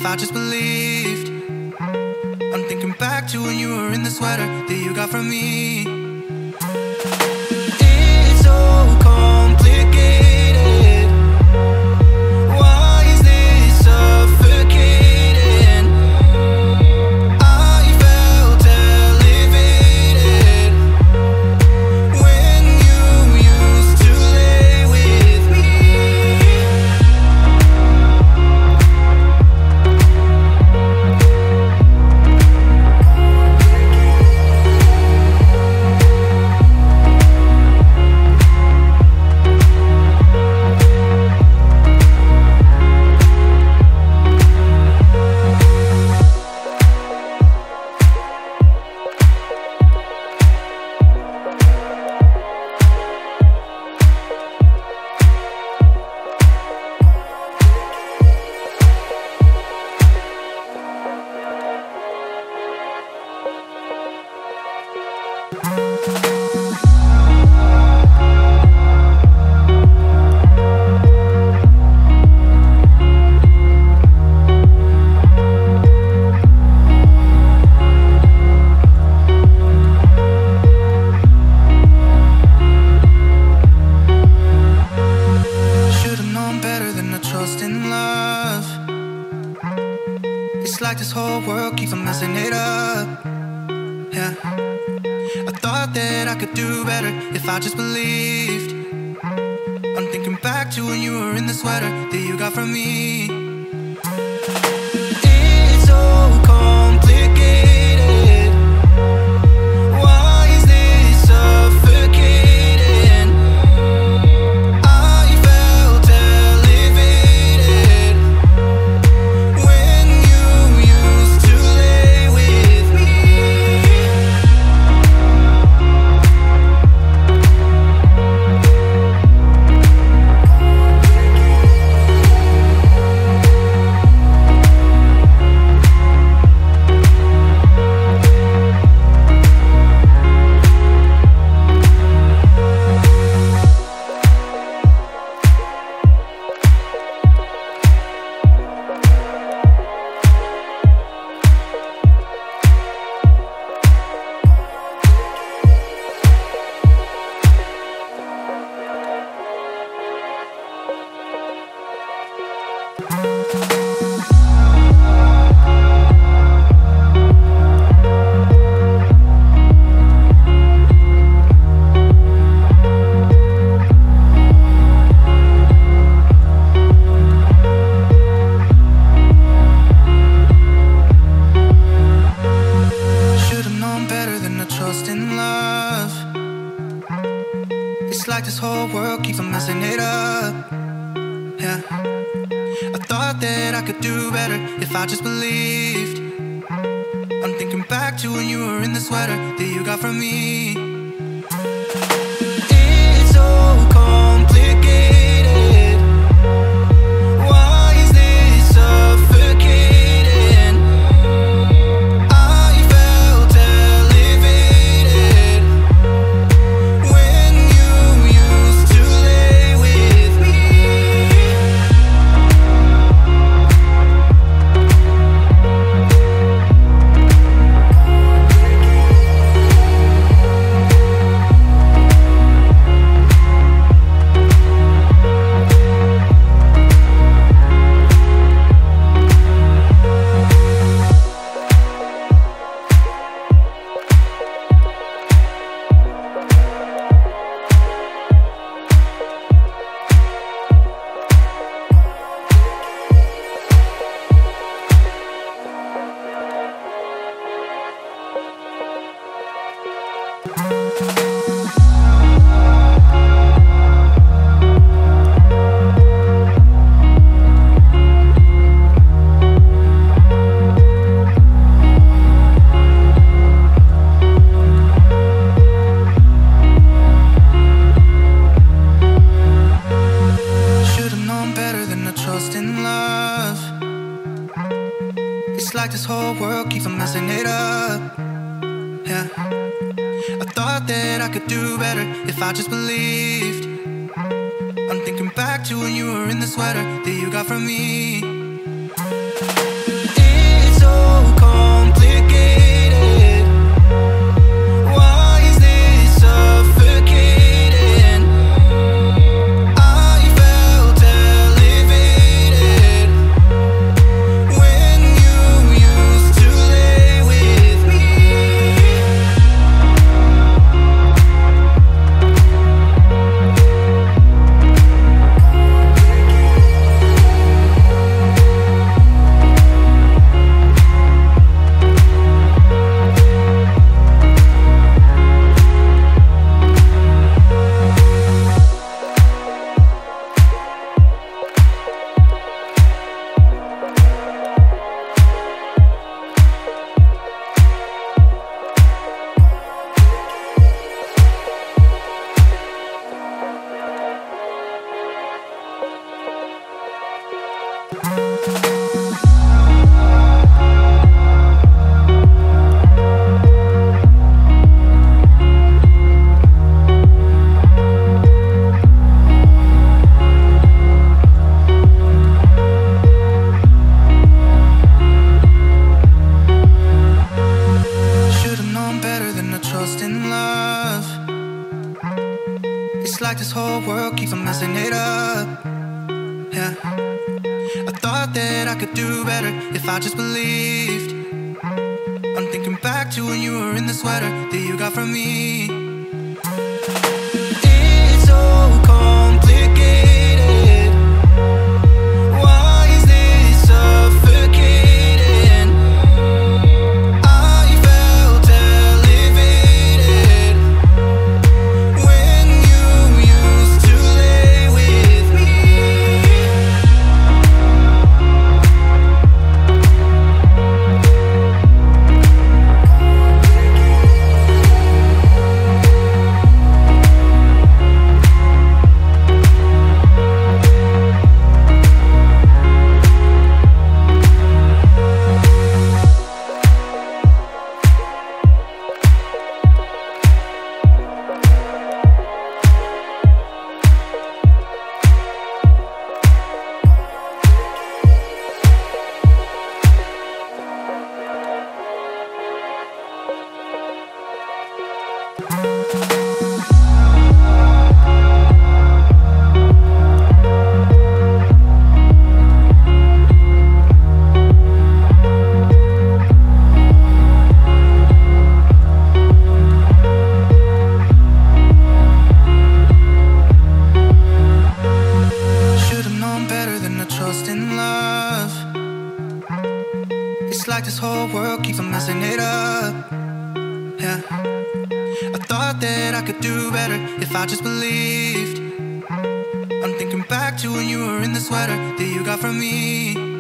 I just believed. I'm thinking back to when you were in the sweater that you got from me. It's so complicated. Why is this suffocating? I felt elevated when you used to lay with me. If I just believed. I'm thinking back to when you were in the sweater that you got from me. It's so complicated. Why is this suffocating? I felt elevated when you used to lay with me. like this whole world keeps on messing it up. Yeah, I thought that I could do better if I just believed. I'm thinking back to when you were in the sweater that you got from me. It's so complicated. Why is this suffocating? I felt elevated when you used to lay with me. This whole world keeps on messing it up. Yeah, I thought that I could do better if I just believed. I'm thinking back to when you were in the sweater that you got from me. It's so complicated. Why is this suffocating? I felt elevated when you used to lay with me. This whole world keeps on messing it up. Yeah, I thought that I could do better if I just believed. I'm thinking back to when you were in the sweater that you got from me. It's so complicated. Why is this suffocating? I felt elevated when you used to lay with me. Like this whole world keeps on messing it up. Yeah, I thought that I could do better if I just believed. I'm thinking back to when you were in the sweater that you got from me.